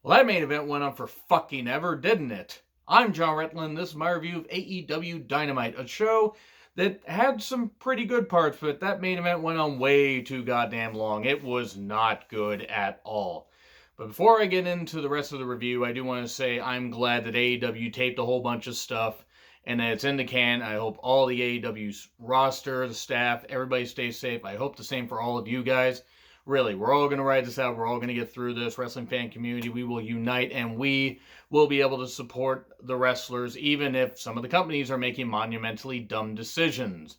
Well, that main event went on for fucking ever, didn't it? I'm John Retlin. This is my review of AEW Dynamite, a show that had some pretty good parts, but that main event went on way too goddamn long. It was not good at all. But before I get into the rest of the review, I do want to say I'm glad that AEW taped a whole bunch of stuff and that it's in the can. I hope all the AEW's roster, the staff, everybody stays safe. I hope the same for all of you guys. Really, we're all going to ride this out. We're all going to get through this. Wrestling fan community, we will unite and we will be able to support the wrestlers, even if some of the companies are making monumentally dumb decisions.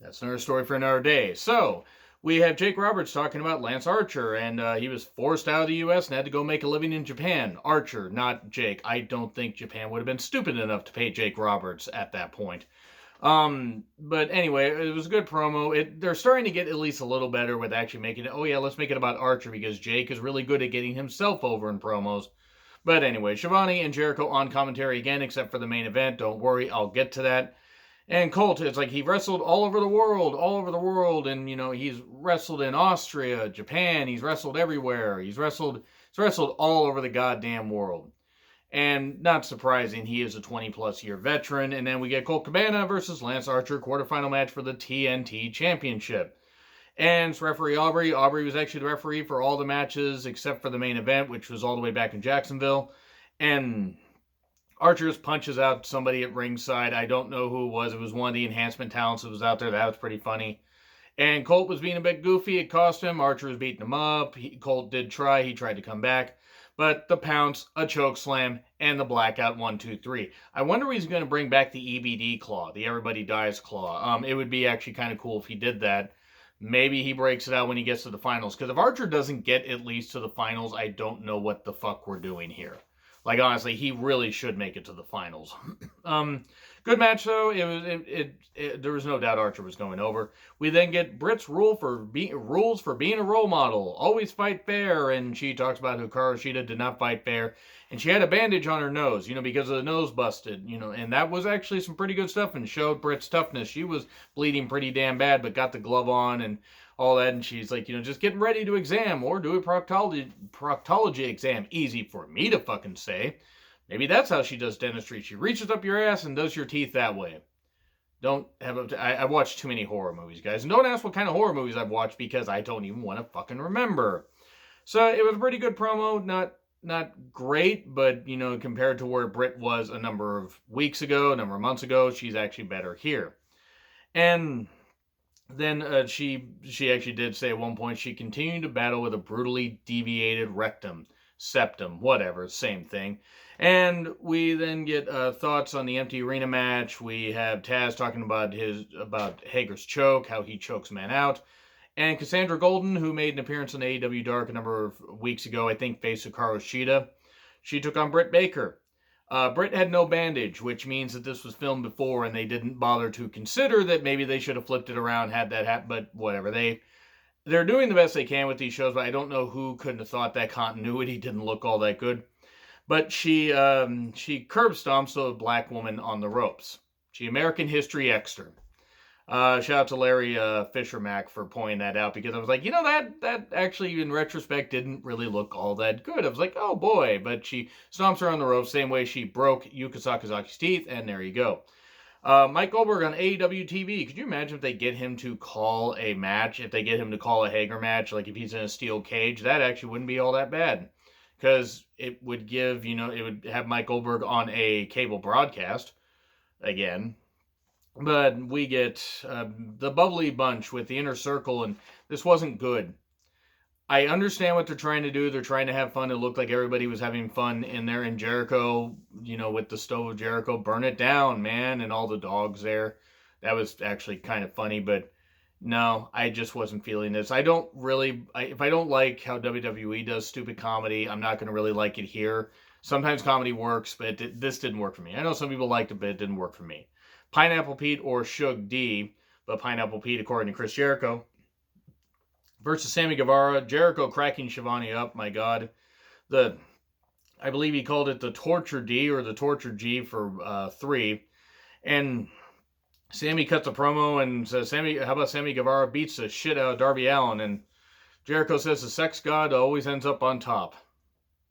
That's another story for another day. So, we have Jake Roberts talking about Lance Archer, and he was forced out of the U.S. and had to go make a living in Japan. Archer, not Jake. I don't think Japan would have been stupid enough to pay Jake Roberts at that point. But anyway, it was a good promo. They're starting to get at least a little better with actually making it, oh yeah, let's make it about Archer because Jake is really good at getting himself over in promos. But anyway, Shivani and Jericho on commentary again, except for the main event. Don't worry, I'll get to that. And Colt, it's like he wrestled all over the world, and he's wrestled in Austria, Japan, he's wrestled everywhere. He's wrestled all over the goddamn world. And not surprising, he is a 20-plus year veteran. And then we get Colt Cabana versus Lance Archer, quarterfinal match for the TNT Championship. And it's referee Aubrey. Aubrey was actually the referee for all the matches except for the main event, which was all the way back in Jacksonville. And Archer punches out somebody at ringside. I don't know who it was. It was one of the enhancement talents that was out there. That was pretty funny. And Colt was being a bit goofy. It cost him. Archer was beating him up. Colt did try. He tried to come back. But the pounce, a choke slam, and the blackout 1, 2, 3. I wonder if he's going to bring back the EBD claw, the Everybody Dies claw. It would be actually kind of cool if he did that. Maybe he breaks it out when he gets to the finals. Because if Archer doesn't get at least to the finals, I don't know what the fuck we're doing here. Like, honestly, he really should make it to the finals. Good match, though. There was no doubt Archer was going over. We then get Britt's rules for being a role model. Always fight fair. And she talks about Hikaru Shida did not fight fair. And she had a bandage on her nose, because of the nose busted, And that was actually some pretty good stuff and showed Britt's toughness. She was bleeding pretty damn bad, but got the glove on and all that, and she's like, just getting ready to exam or do a proctology exam. Easy for me to fucking say. Maybe that's how she does dentistry. She reaches up your ass and does your teeth that way. I watched too many horror movies, guys. And don't ask what kind of horror movies I've watched because I don't even want to fucking remember. So it was a pretty good promo. Not great, but, compared to where Britt was a number of weeks ago, a number of months ago, she's actually better here. And then she actually did say at one point she continued to battle with a brutally deviated rectum, septum, whatever, same thing. And we then get thoughts on the empty arena match. We have Taz talking about Hager's choke, how he chokes men out. And Cassandra Golden, who made an appearance on AEW Dark a number of weeks ago, I think faced Hikaru Shida. She took on Britt Baker. Britt had no bandage, which means that this was filmed before and they didn't bother to consider that maybe they should have flipped it around, had that happen, but whatever. They're doing the best they can with these shows, but I don't know who couldn't have thought that continuity didn't look all that good. But she curb stomps a black woman on the ropes. She American History X'd her. Shout out to Larry Fisher-Mack for pointing that out because I was like, that actually in retrospect didn't really look all that good. I was like, oh boy, but she stomps her on the ropes, same way she broke Yuka Sakazaki's teeth, and there you go. Mike Goldberg on AEW TV. Could you imagine if they get him to call a match, if they get him to call a Hager match, like if he's in a steel cage? That actually wouldn't be all that bad. Because it would give, it would have Mike Goldberg on a cable broadcast again. But we get the bubbly bunch with the inner circle, and this wasn't good. I understand what they're trying to do. They're trying to have fun. It looked like everybody was having fun in there. And Jericho, with the stove of Jericho, burn it down, man, and all the dogs there. That was actually kind of funny, but no, I just wasn't feeling this. If I don't like how WWE does stupid comedy, I'm not going to really like it here. Sometimes comedy works, but this didn't work for me. I know some people liked it, but it didn't work for me. Pineapple Pete or Shug D, but Pineapple Pete, according to Chris Jericho, versus Sammy Guevara. Jericho cracking Shivani up, my God. I believe he called it the Torture D or the Torture G for 3. And Sammy cuts a promo and says, how about Sammy Guevara beats the shit out of Darby Allin? And Jericho says the sex god always ends up on top.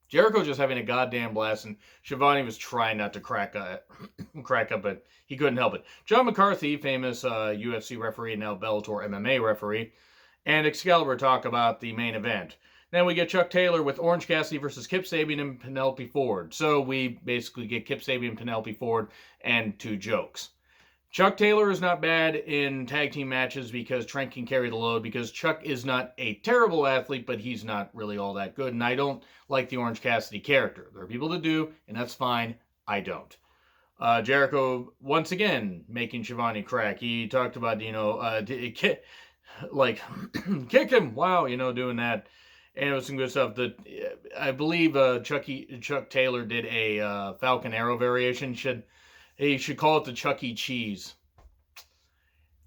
Jericho just having a goddamn blast, and Schiavone was trying not to crack up, but he couldn't help it. John McCarthy, famous UFC referee, now Bellator MMA referee, and Excalibur talk about the main event. Then we get Chuck Taylor with Orange Cassidy versus Kip Sabian and Penelope Ford. So we basically get Kip Sabian and Penelope Ford and 2 jokes. Chuck Taylor is not bad in tag team matches because Trent can carry the load, because Chuck is not a terrible athlete, but he's not really all that good. And I don't like the Orange Cassidy character. There are people that do, and that's fine. I don't. Jericho, once again, making Schiavone crack. He talked about, kick him. Wow, doing that. And it was some good stuff. I believe Chuck Taylor did a Falcon Arrow variation. He should call it the Chuck E. Cheese.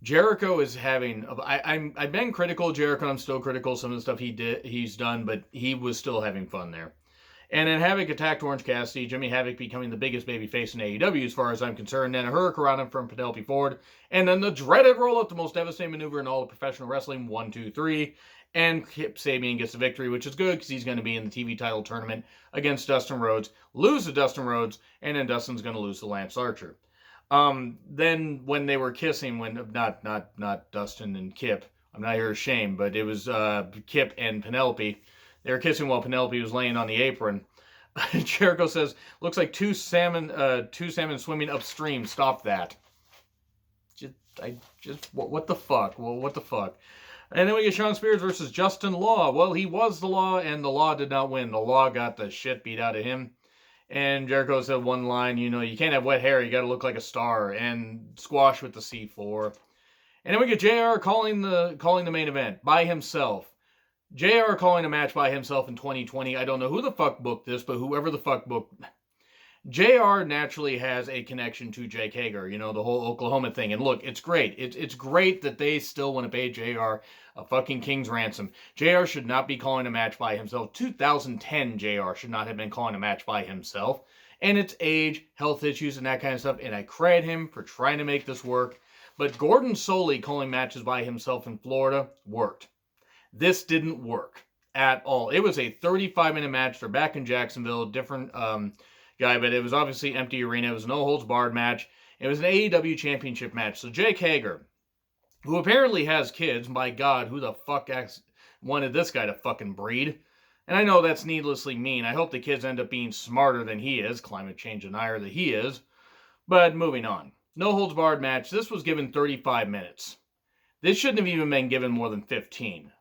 Jericho is having. I've been critical of Jericho. I'm still critical of some of the stuff he's done, but he was still having fun there. And then Havoc attacked Orange Cassidy. Jimmy Havoc becoming the biggest babyface in AEW as far as I'm concerned. Then a hurricanrana from Penelope Ford. And then the dreaded roll-up, the most devastating maneuver in all of professional wrestling. 1, 2, 3. And Kip Sabian gets the victory, which is good because he's going to be in the TV title tournament against Dustin Rhodes. Lose to Dustin Rhodes, and then Dustin's going to lose to Lance Archer. Then when they were kissing, not Dustin and Kip, I'm not here to shame, but it was Kip and Penelope. They were kissing while Penelope was laying on the apron. Jericho says, "Looks like two salmon swimming upstream. Stop that." What the fuck? Well, what the fuck? And then we get Shawn Spears versus Justin Law. Well, he was the Law, and the Law did not win. The Law got the shit beat out of him. And Jericho said one line, you can't have wet hair. You got to look like a star. And squash with the C4. And then we get JR calling the main event by himself. JR calling a match by himself in 2020. I don't know who the fuck booked this, but whoever the fuck booked... JR naturally has a connection to Jake Hager, the whole Oklahoma thing. And look, it's great. It's great that they still want to pay JR a fucking king's ransom. JR should not be calling a match by himself. 2010 JR should not have been calling a match by himself. And it's age, health issues, and that kind of stuff. And I credit him for trying to make this work. But Gordon Soley calling matches by himself in Florida worked. This didn't work at all. It was a 35-minute match. They're back in Jacksonville, different guy, but it was obviously empty arena. It was a no-holds-barred match. It was an AEW championship match. So Jake Hager, who apparently has kids, my God, who the fuck wanted this guy to fucking breed? And I know that's needlessly mean. I hope the kids end up being smarter than he is, climate change denier that he is. But moving on. No-holds-barred match. This was given 35 minutes. This shouldn't have even been given more than 15.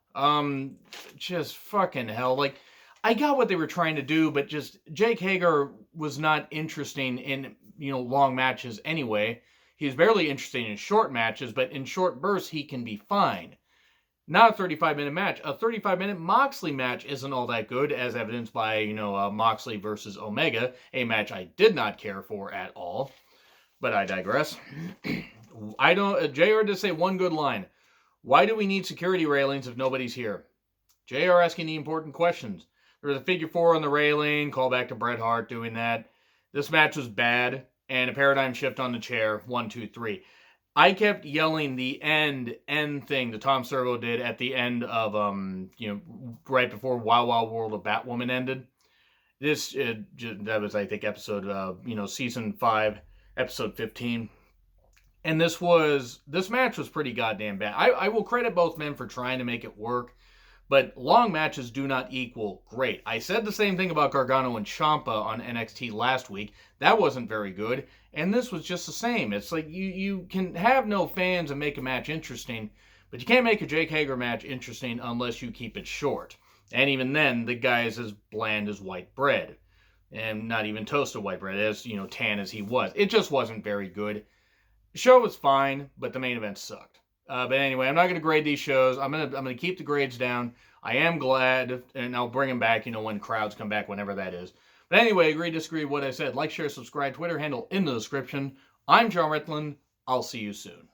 Just fucking hell. Like, I got what they were trying to do, but just Jake Hager was not interesting in, long matches anyway. He's barely interesting in short matches, but in short bursts, he can be fine. Not a 35-minute match. A 35-minute Moxley match isn't all that good, as evidenced by, Moxley versus Omega, a match I did not care for at all. But I digress. JR did say one good line. Why do we need security railings if nobody's here? JR asking the important questions. There was a figure 4 on the railing, call back to Bret Hart doing that. This match was bad, and a paradigm shift on the chair, 1, 2, 3. I kept yelling the end thing that Tom Servo did at the end of, right before Wild Wild World of Batwoman ended. That was, I think, episode, season 5, episode 15. And this match was pretty goddamn bad. I will credit both men for trying to make it work, but long matches do not equal great. I said the same thing about Gargano and Ciampa on NXT last week. That wasn't very good, and this was just the same. It's like you can have no fans and make a match interesting, but you can't make a Jake Hager match interesting unless you keep it short. And even then, the guy is as bland as white bread. And not even toasted white bread, as, tan as he was. It just wasn't very good. The show was fine, but the main event sucked. But anyway, I'm not going to grade these shows. I'm gonna keep the grades down. I am glad, and I'll bring them back, when crowds come back, whenever that is. But anyway, agree, disagree with what I said. Like, share, subscribe, Twitter handle in the description. I'm John Ritlin. I'll see you soon.